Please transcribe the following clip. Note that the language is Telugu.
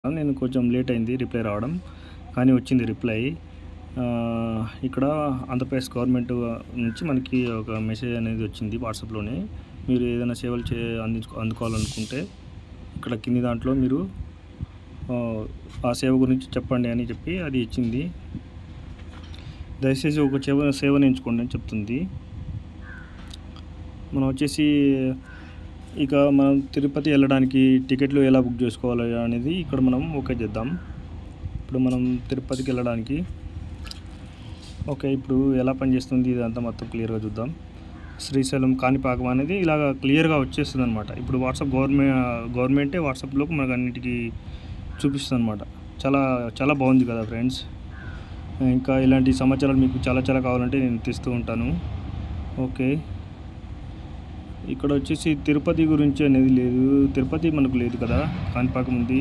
నేను కొంచెం లేట్ అయింది రిప్లై రావడం. కానీ వచ్చింది రిప్లై. ఇక్కడ ఆంధ్రప్రదేశ్ గవర్నమెంట్ నుంచి మనకి ఒక మెసేజ్ అనేది వచ్చింది వాట్సాప్‌లోనే. మీరు ఏదైనా సేవలు అందుకోవాలనుకుంటే ఇక్కడ కింది దాంట్లో మీరు ఆ సేవ గురించి చెప్పండి అని చెప్పి అది ఇచ్చింది. దయచేసి ఒక సేవను ఎంచుకోండి అని చెప్తుంది. మనం వచ్చేసి ఇక మనం తిరుపతి వెళ్ళడానికి టికెట్లు ఎలా బుక్ చేసుకోవాలి అనేది ఇక్కడ మనం ఓకే చేద్దాం. ఇప్పుడు మనం తిరుపతికి వెళ్ళడానికి ఇప్పుడు ఎలా పనిచేస్తుంది ఇదంతా మొత్తం క్లియర్గా చూద్దాం. శ్రీశైలం కాణిపాకం అనేది ఇలాగ క్లియర్గా వచ్చేస్తుంది అనమాట. ఇప్పుడు గవర్నమెంటే వాట్సాప్లోకి మనకు అన్నిటికీ చూపిస్తుంది అనమాట. చాలా చాలా బాగుంది కదా ఫ్రెండ్స్. ఇంకా ఇలాంటి సమాచారాలు మీకు చాలా చాలా కావాలంటే నేను తెస్తూ ఉంటాను. ఇక్కడ వచ్చేసి తిరుపతి గురించి అనేది లేదు. తిరుపతి మనకు లేదు కదా, కాణిపాకం ఉంది.